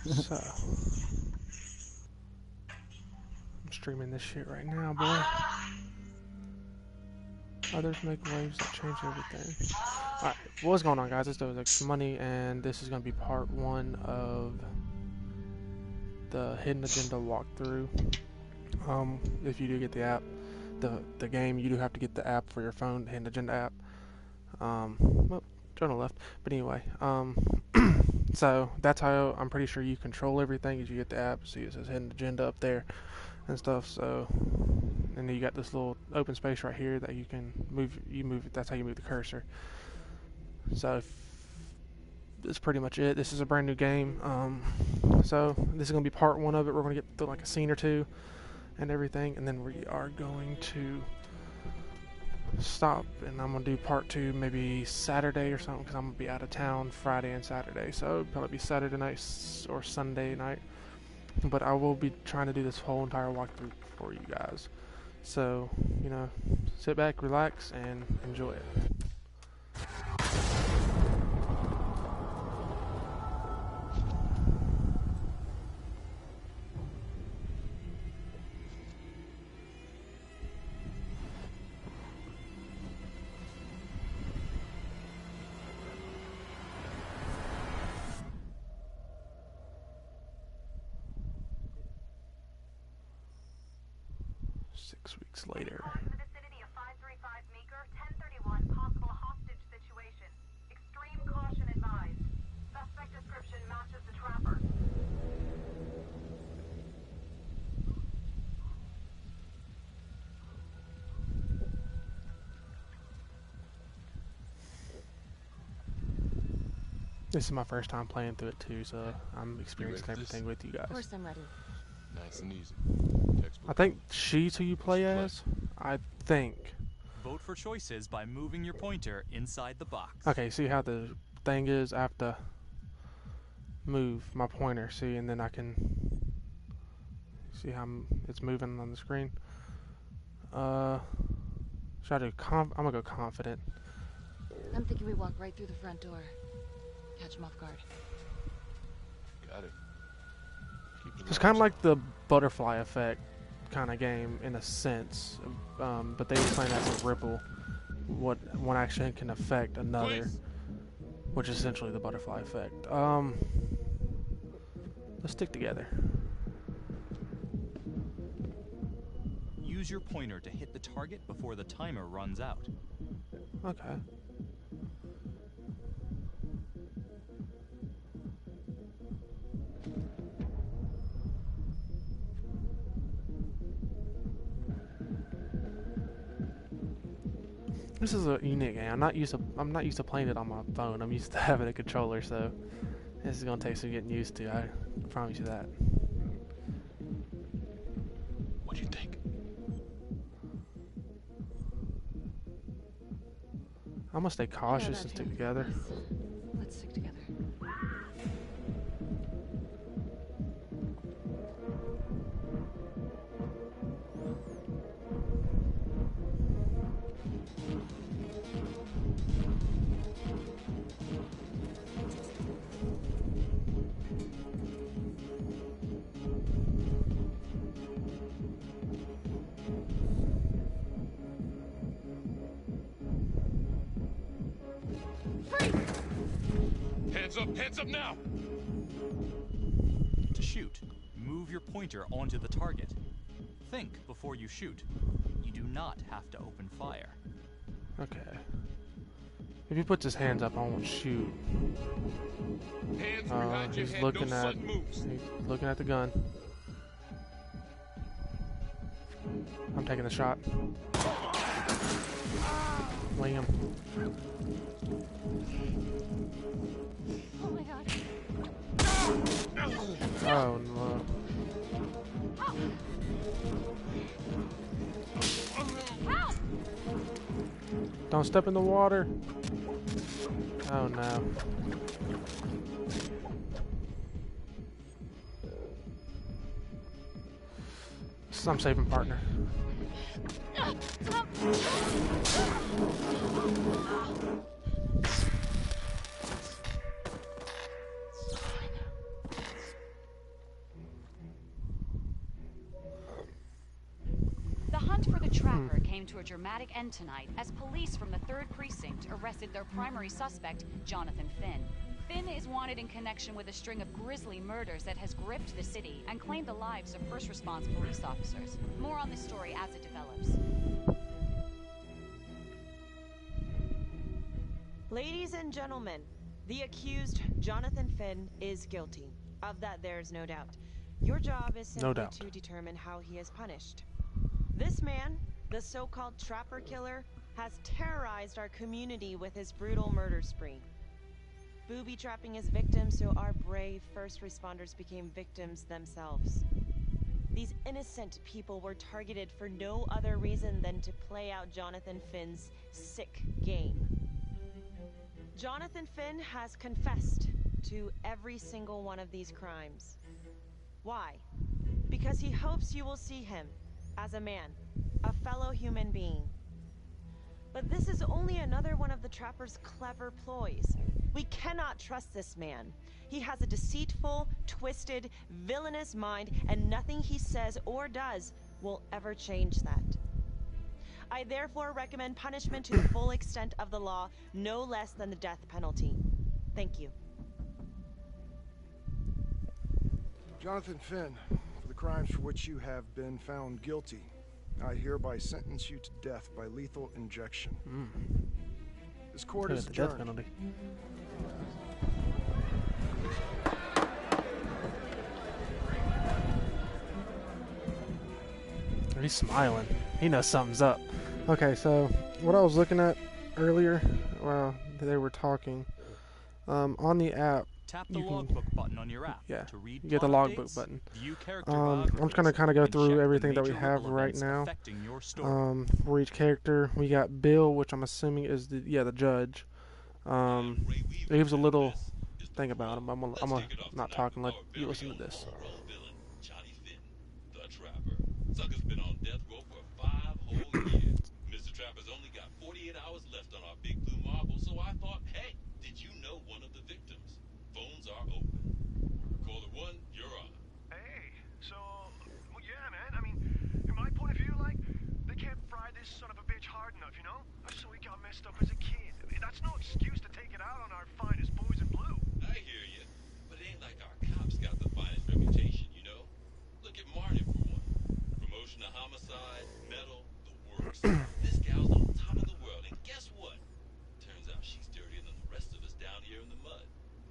So, I'm streaming this shit right now, boy. Others make waves that change everything. Alright, what's going on, guys? It's Dozex Money, and this is going to be part 1 of the Hidden Agenda walkthrough. If you do get the app, the game, you do have to get the app for your phone, the Hidden Agenda app. Well, journal left. But anyway, so that's how I'm pretty sure you control everything as you get the app. See, it says Hidden Agenda up there and stuff. So, and then you got this little open space right here that you can move. You move it. That's how you move the cursor. So that's pretty much it. This is a brand new game. So this is gonna be part 1 of it. We're gonna get through like a scene or two and everything, and then we are going to stop, and I'm gonna do part 2 maybe Saturday or something, because I'm gonna be out of town Friday and Saturday, so it'll probably be Saturday night or Sunday night. But I will be trying to do this whole entire walkthrough for you guys, so you know, sit back, relax, and enjoy it. 6 weeks later. This is my first time playing through it too, so I'm experiencing everything with you guys. Of course I'm ready. Nice and easy. I think she's who you play as. I think. Vote for choices by moving your pointer inside the box. Okay, see how the thing is? I have to move my pointer, see, and then I can see how it's moving on the screen. Should I do I'm gonna go confident. I'm thinking we walk right through the front door. Catch him off guard. Got it. It's kind of like the butterfly effect kind of game in a sense, but they were saying that's a ripple. What one action can affect another, which is essentially the butterfly effect. Let's stick together. Use your pointer to hit the target before the timer runs out. Okay. This is a unique game. I'm not used to playing it on my phone. I'm used to having a controller, so this is gonna take some getting used to. I promise you that. What do you think? I'm gonna stay cautious and stick together. Let's stick together. Hands up now! To shoot, move your pointer onto the target. Think before you shoot. You do not have to open fire. Okay. If he puts his hands up, I won't shoot. Hands behind your He's head, looking no at sudden moves. he's looking at the gun. I'm taking the shot. Liam. Oh my god. Oh no. Don't step in the water. Oh no. I'm saving partner. hunt for the Trapper came to a dramatic end tonight as police from the 3rd Precinct arrested their primary suspect, Jonathan Finn. Finn is wanted in connection with a string of grisly murders that has gripped the city and claimed the lives of first response police officers. More on this story as it develops. Ladies and gentlemen, the accused, Jonathan Finn, is guilty. Of that, there's no doubt. Your job is simply to determine how he is punished. This man, the so-called Trapper Killer, has terrorized our community with his brutal murder spree. Booby-trapping his victims so our brave first responders became victims themselves. These innocent people were targeted for no other reason than to play out Jonathan Finn's sick game. Jonathan Finn has confessed to every single one of these crimes. Why? Because he hopes you will see him as a man, a fellow human being. But this is only another one of the Trapper's clever ploys. We cannot trust this man. He has a deceitful, twisted, villainous mind, and nothing he says or does will ever change that. I therefore recommend punishment to the full extent of the law, no less than the death penalty. Thank you. Jonathan Finn, for the crimes for which you have been found guilty, I hereby sentence you to death by lethal injection. This court is The death adjourned. penalty. He's smiling. He knows something's up. Okay, so what I was looking at earlier, while they were talking, on the app, Tap the you can- logbook button on your app yeah, to read you get the plot logbook updates, button. view character I'm just biographies, gonna kind of go and through check the everything that we major have ripple right events now. affecting your story. For each character, we got Bill, which I'm assuming is the judge. He gives a little thing about him. I'm gonna not talk and let you listen to this. Johnny Finn, the Trapper. Sucker's been on death row for 5 whole years. Mr. Trapper's only got 48 hours left on our big blue marble, so I thought, hey, did you know one of the victims? Phones are open. Caller 1, you're on. Hey, so, well, yeah, man. I mean, in my point of view, like, they can't fry this son of a bitch hard enough, you know? So he got messed up as a kid. I mean, that's no excuse to take it out on our finest boys in blue. I hear you, but it ain't like our cops got the finest reputation, you know? Look at Martin for one. Promotion to homicide, medal, the works. This gal's on top of the world, and guess what? Turns out she's dirtier than the rest of us down here in the mud.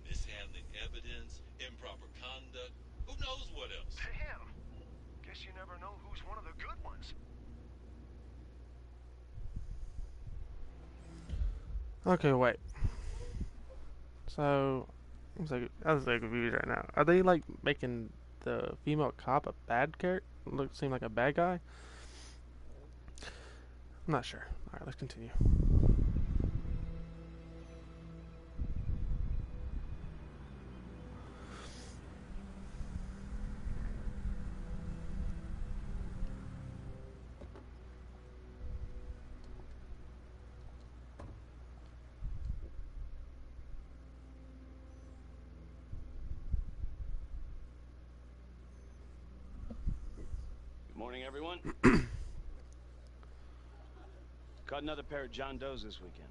Mishandling evidence, improper conduct, who knows what else? Damn. Guess you never know who's one of the good ones. Okay, wait. So, I was like confused right now. Are they like making the female cop a bad character? Seem like a bad guy? I'm not sure. All right, let's continue. Morning, everyone. Caught another pair of John Does this weekend.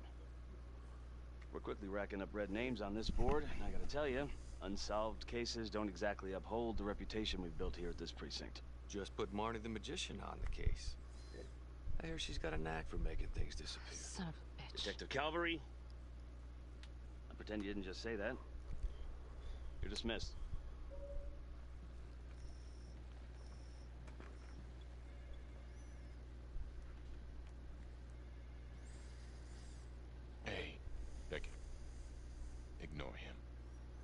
We're quickly racking up red names on this board, and I gotta tell you, unsolved cases don't exactly uphold the reputation we've built here at this precinct. Just put Marnie the Magician on the case. I hear she's got a knack for making things disappear. Son of a bitch. Detective Calvary, I pretend you didn't just say that. You're dismissed. Hey, Becky. Ignore him.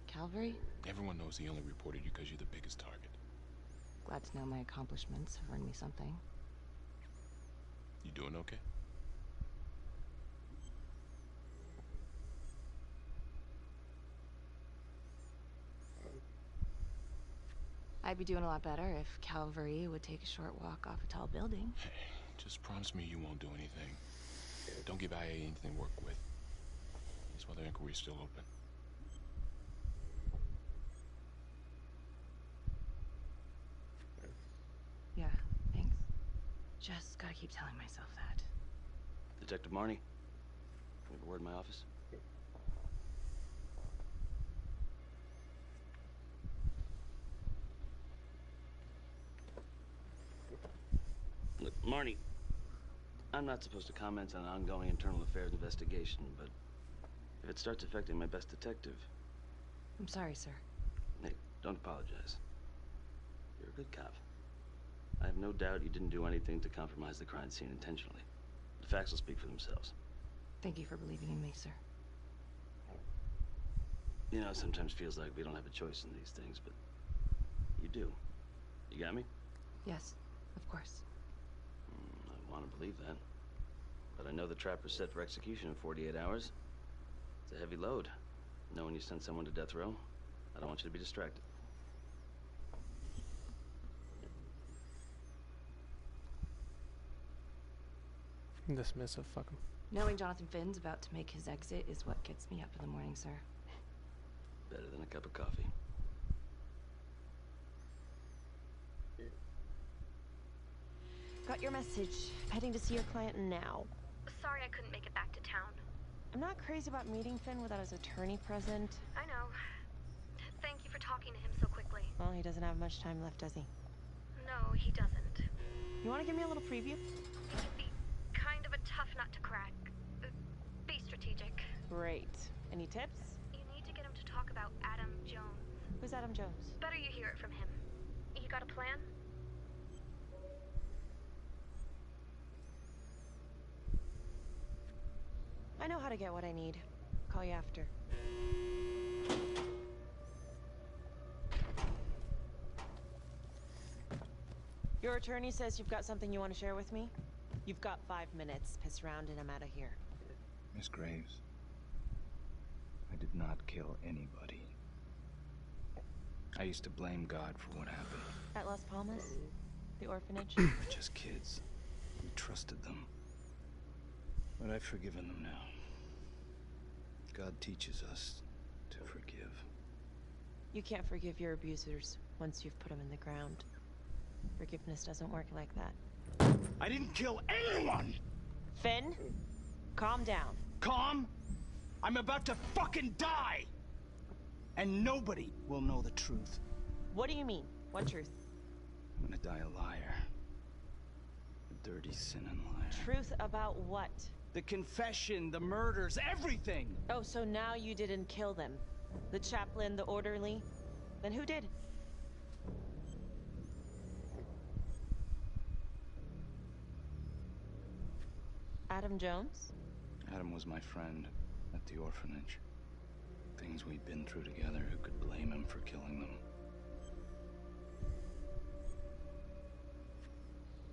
Calvary? Everyone knows he only reported you because you're the biggest target. Glad to know my accomplishments have earned me something. You doing okay? I'd be doing a lot better if Calvary would take a short walk off a tall building. Hey, just promise me you won't do anything. Don't give IA anything to work with. That's why the inquiry's still open. Yeah, thanks. Just gotta keep telling myself that. Detective Marnie, can we have a word in my office? Look, Marnie, I'm not supposed to comment on an ongoing internal affairs investigation, but if it starts affecting my best detective... I'm sorry, sir. Hey, don't apologize. You're a good cop. I have no doubt you didn't do anything to compromise the crime scene intentionally. The facts will speak for themselves. Thank you for believing in me, sir. You know, it sometimes feels like we don't have a choice in these things, but you do. You got me? Yes, of course. I want to believe that. But I know the trapper's set for execution in 48 hours. It's a heavy load. Knowing you sent someone to death row, I don't want you to be distracted. Dismissive, fuck him. Knowing Jonathan Finn's about to make his exit is what gets me up in the morning, sir. Better than a cup of coffee. Got your message. Heading to see your client now. Sorry I couldn't make it back to town. I'm not crazy about meeting Finn without his attorney present. I know. Thank you for talking to him so quickly. Well, he doesn't have much time left, does he? No, he doesn't. You want to give me a little preview? It could be kind of a tough nut to crack. Be strategic. Great. Any tips? You need to get him to talk about Adam Jones. Who's Adam Jones? Better you hear it from him. You got a plan? I know how to get what I need. Call you after. Your attorney says you've got something you want to share with me? You've got 5 minutes. Piss around and I'm out of here. Miss Graves, I did not kill anybody. I used to blame God for what happened. At Las Palmas? The orphanage? We're just kids. We trusted them. But I've forgiven them now. God teaches us to forgive. You can't forgive your abusers once you've put them in the ground. Forgiveness doesn't work like that. I didn't kill anyone! Finn, calm down. Calm? I'm about to fucking die! And nobody will know the truth. What do you mean? What truth? I'm gonna die a liar. A dirty, sinning liar. Truth about what? The confession, the murders, everything! Oh, so now you didn't kill them? The chaplain, the orderly? Then who did? Adam Jones? Adam was my friend at the orphanage. Things we'd been through together, who could blame him for killing them?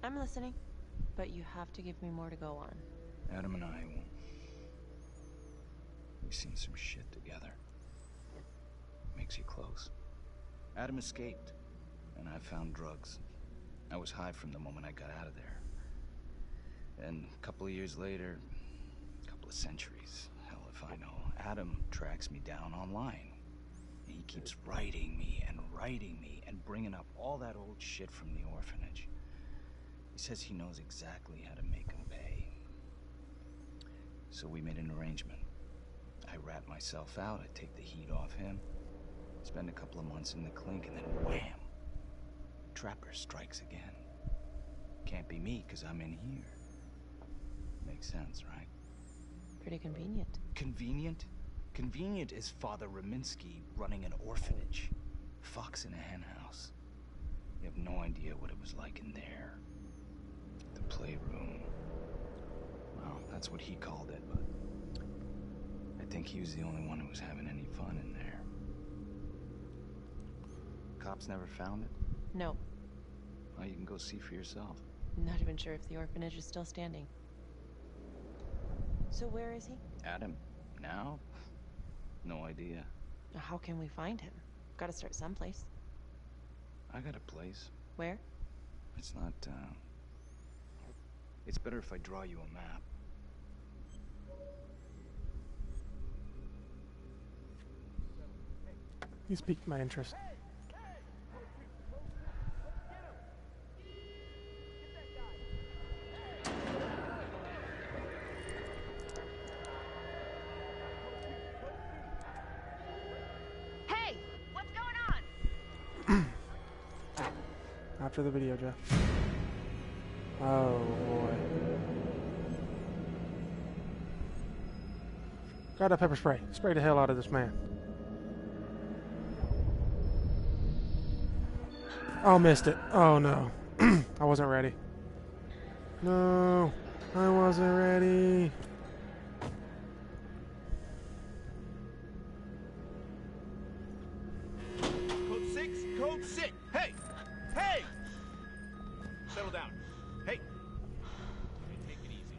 I'm listening, but you have to give me more to go on. Adam and I, we've seen some shit together. Makes you close. Adam escaped, and I found drugs. I was high from the moment I got out of there. And a couple of years later, a couple of centuries, hell if I know, Adam tracks me down online. He keeps writing me and bringing up all that old shit from the orphanage. He says he knows exactly how to make him pay. So we made an arrangement. I rat myself out, I take the heat off him, spend a couple of months in the clink, and then wham! Trapper strikes again. Can't be me, 'cause I'm in here. Makes sense, right? Pretty convenient. Convenient? Convenient is Father Raminsky running an orphanage. Fox in a hen house. You have no idea what it was like in there. The playroom. Well, that's what he called it, but I think he was the only one who was having any fun in there. Cops never found it? No. Well, you can go see for yourself. Not even sure if the orphanage is still standing. So where is he? Adam? Now? No idea. How can we find him? Gotta start someplace. I got a place. Where? It's not, it's better if I draw you a map. You piqued my interest. after the video, Jeff. Oh boy. Grab that pepper spray. Spray the hell out of this man. Oh, missed it. Oh no. I wasn't ready. No, I wasn't ready. Code 6, code 6. Hey! Hey! Settle down. Hey! Take it easy.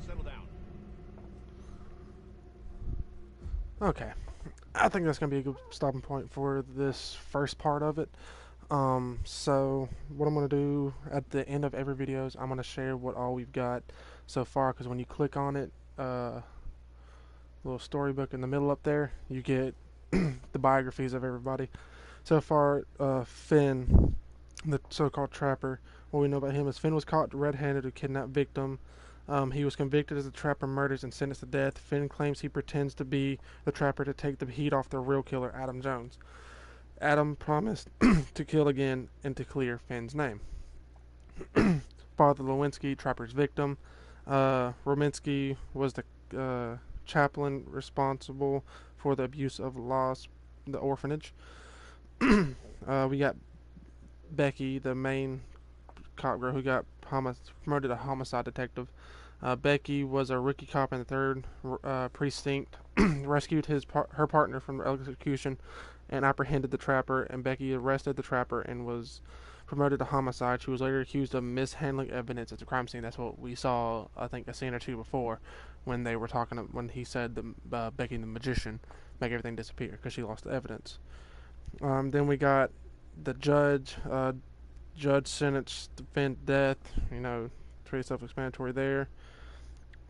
Settle down. Okay. I think that's going to be a good stopping point for this first part of it. So what I'm going to do at the end of every video is I'm going to share what all we've got so far, because when you click on it, little storybook in the middle up there, you get the biographies of everybody. So far, Finn, the so-called trapper, what we know about him is Finn was caught red-handed to kidnap victim. He was convicted as the trapper murders and sentenced to death. Finn claims he pretends to be the trapper to take the heat off the real killer, Adam Jones. Adam promised to kill again and to clear Finn's name. Father Lewinsky, trapper's victim. Rominsky was the chaplain responsible for the abuse of the orphanage. We got Becky, the main cop girl who got promoted to homicide detective. Becky was a rookie cop in the 3rd precinct, rescued her partner from the execution and apprehended the trapper, and Becky arrested the trapper and was promoted to homicide. She was later accused of mishandling evidence at the crime scene. That's what we saw, I think, a scene or two before when they were talking, when he said Becky the magician make everything disappear because she lost the evidence. Then we got the judge. Judge sentenced Finn to death. You know, pretty self-explanatory there.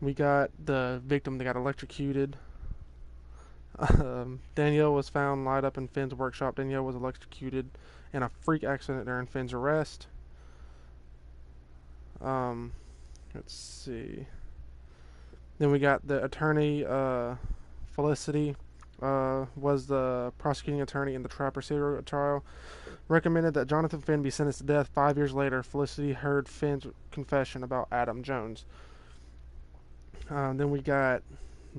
We got the victim that got electrocuted. Danielle was found light up in Finn's workshop. Danielle was electrocuted in a freak accident during Finn's arrest. Let's see. Then we got the attorney, Felicity, was the prosecuting attorney in the Trapper serial trial. Recommended that Jonathan Finn be sentenced to death. 5 years later, Felicity heard Finn's confession about Adam Jones. Then we got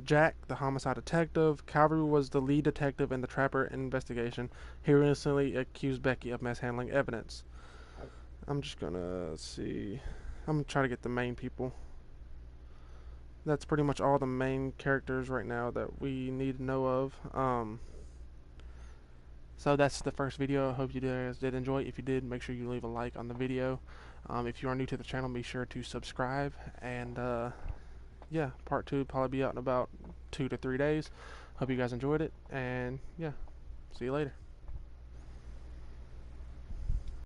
Jack, the homicide detective. Calvary was the lead detective in the Trapper investigation. He innocently accused Becky of mishandling evidence. I'm just gonna see. I'm gonna try to get the main people. That's pretty much all the main characters right now that we need to know of. So that's the first video. I hope you guys did enjoy. If you did, make sure you leave a like on the video. If you are new to the channel, be sure to subscribe. And yeah, part 2 will probably be out in about 2 to 3 days. Hope you guys enjoyed it. And yeah, see you later.